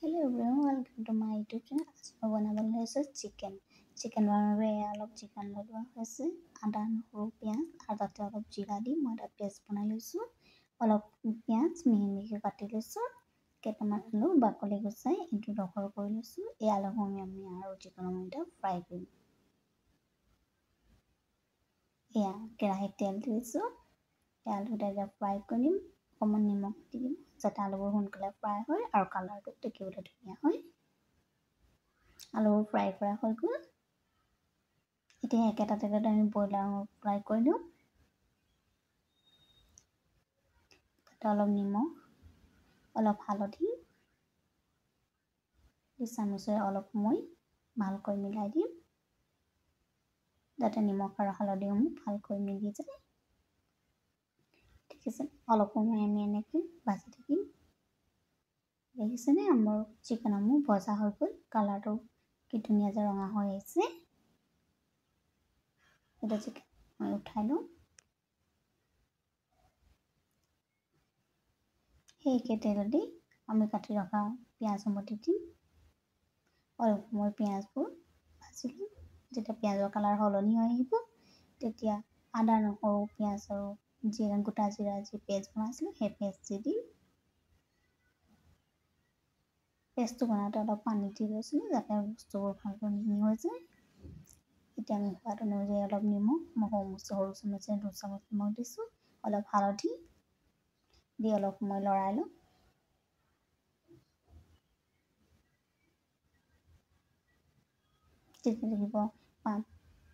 Hello everyone, welcome to my YouTube channel. আজি মই বনাবলৈ লৈছোঁ চিকেন বনাবৰ বাবে অলপ চিকেন লোৱা হৈছে, আদা নহৰু পিঁয়াজ আৰু তাতে অলপ জিৰা দি মই এটা পেষ্ট বনাই লৈছোঁ। অলপ পিঁয়াজ মিহি মিহিকৈ কাটি লৈছোঁ, কেইটামান আলু বাকলি গুচাই এইটো ৰহৰ কৰি লৈছোঁ। এই আলুসমূহ আমি আৰু চিকেনৰ মতে ফ্ৰাই কৰিম। এয়া কেৰাহীত তেল দিছোঁ, আলুটা এতিয়া ফ্ৰাই কৰিম। অকণমান নিমখ দি দিম যাতে আলুবোৰ সোনকালে ফ্ৰাই হয় আৰু কালাৰটো দেখিবলৈ ধুনীয়া হয়। আলুবোৰ ফ্ৰাই কৰা হৈ গ'ল। এতিয়া একেটা তেলতে আমি ব্ৰইলাৰ ফ্ৰাই কৰি দিওঁ। তাতে অলপ নিমখ, অলপ হালধি দি চামুচেৰে অলপ সময় ভালকৈ মিলাই দিম যাতে নিমখ আৰু হালধিসমূহ ভালকৈ মিলি যায়। ঠিক আছে, অলপ সময় আমি এনেকৈ ভাজি থাকিম। দেখিছেনে আমাৰ চিকেনসমূহ ভজা হৈ গ'ল, কালাৰটো কি ধুনীয়া যে ৰঙা হৈ আহিছে। এটা চিকেন মই উঠাই লওঁ। সেই তেলতে আমি কাটি ৰখা পিঁয়াজসমূহ দি দিম। অলপ সময় পিঁয়াজবোৰ ভাজি ল'ম। যেতিয়া পিঁয়াজৰ কালাৰ সলনি হৈ আহিব তেতিয়া আদা নহৰু পিঁয়াজ আৰু গোটা জিৰা যি পেষ্ট বনাইছিলোঁ সেই পেষ্ট দি দিম। পেষ্টটো বনাওঁতে অলপ পানী দি লৈছিলোঁ যাতে বস্তুবোৰ ভালকৈ মিহি হৈ যায়। এতিয়া আমি সোৱাদ অনুযায়ী অলপ নিমখ, সৰু চামুচে 2 চামুচ নিমখ দিছোঁ, অলপ হালধি দি অলপ সময় লৰাই লওঁ। তেতিয়া দেখিব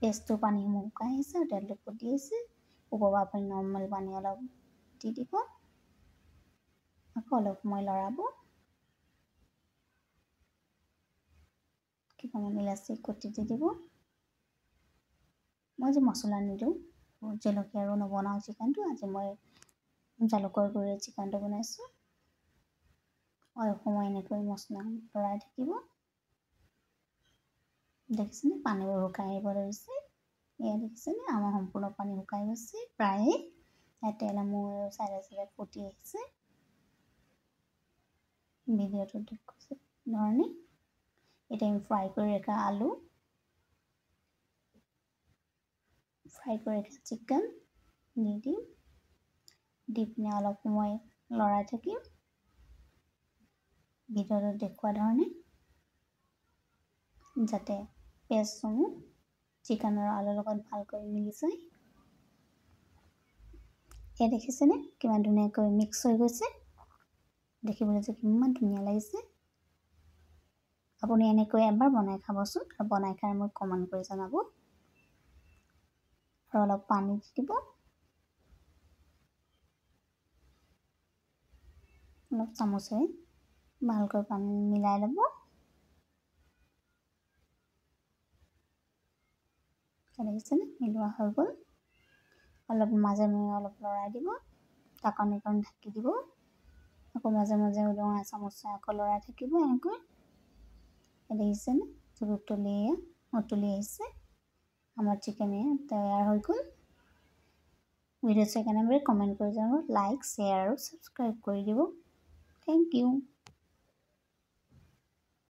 পেষ্টটোৰ পানীসমূহ শুকাই আহিছে আৰু তেলটো ফুটি আহিছে। ওপৰৰ পৰা আপুনি নৰ্মেল পানী অলপ দি দিব, আকৌ অলপ সময় লৰাব। কেইটামান ইলাচি কুটি দি দিব। মই যে মছলা নিদিওঁ, জলকীয়া আৰু নবনাওঁ চিকেনটো। আজি মই জালুকৰ গুড়িৰে চিকেনটো বনাইছোঁ। অলপ সময় এনেকৈ মছলা লৰাই থাকিব। দেখিছেনে পানীবোৰ শুকাই আহিব ধৰিছে। এয়া দেখিছেনে আমাৰ সম্পূৰ্ণ পানী শুকাই গৈছে প্ৰায়ে। তেল মোৰ চাইডে চাইডে ফুটি আহিছে। ভিডিঅ'টো দেখুৱাইছে ধৰণে এতিয়া আমি ফ্ৰাই কৰি ৰখা আলু, ফ্ৰাই কৰি ৰখা চিকেন দি দিম। দি পিনে অলপ সময় লৰাই থাকিম ভিডিঅ'টো দেখুওৱা ধৰণে যাতে পেষ্টসমূহ চিকেন আৰু আলুৰ লগত ভালকৈ মিলি যায়। এয়া দেখিছেনে কিমান ধুনীয়াকৈ মিক্স হৈ গৈছে। দেখিবলৈ যে কিমান ধুনীয়া লাগিছে। আপুনি এনেকৈ এবাৰ বনাই খাবচোন আৰু বনাই খাই মোক কমেণ্ট কৰি জনাব। আৰু অলপ পানী দি দিব, অলপ চামুচেৰে ভালকৈ পানী মিলাই ল'ব। দেখিছেনে মিলোৱা হৈ গ'ল। অলপ মাজে মাজে অলপ লৰাই দিব, ঢাকনিখন ঢাকি দিব, আকৌ মাজে মাজে উদঙাই চামুচে আকৌ লৰাই থাকিব এনেকৈ। দেখিছেনে উতলি আহিছে। আমাৰ চিকেন তৈয়াৰ হৈ গ'ল। ভিডিঅ' চাই কেনেদৰে কমেণ্ট কৰি জনাব, লাইক শ্বেয়াৰ আৰু ছাবস্ক্ৰাইব কৰি দিব। Thank U.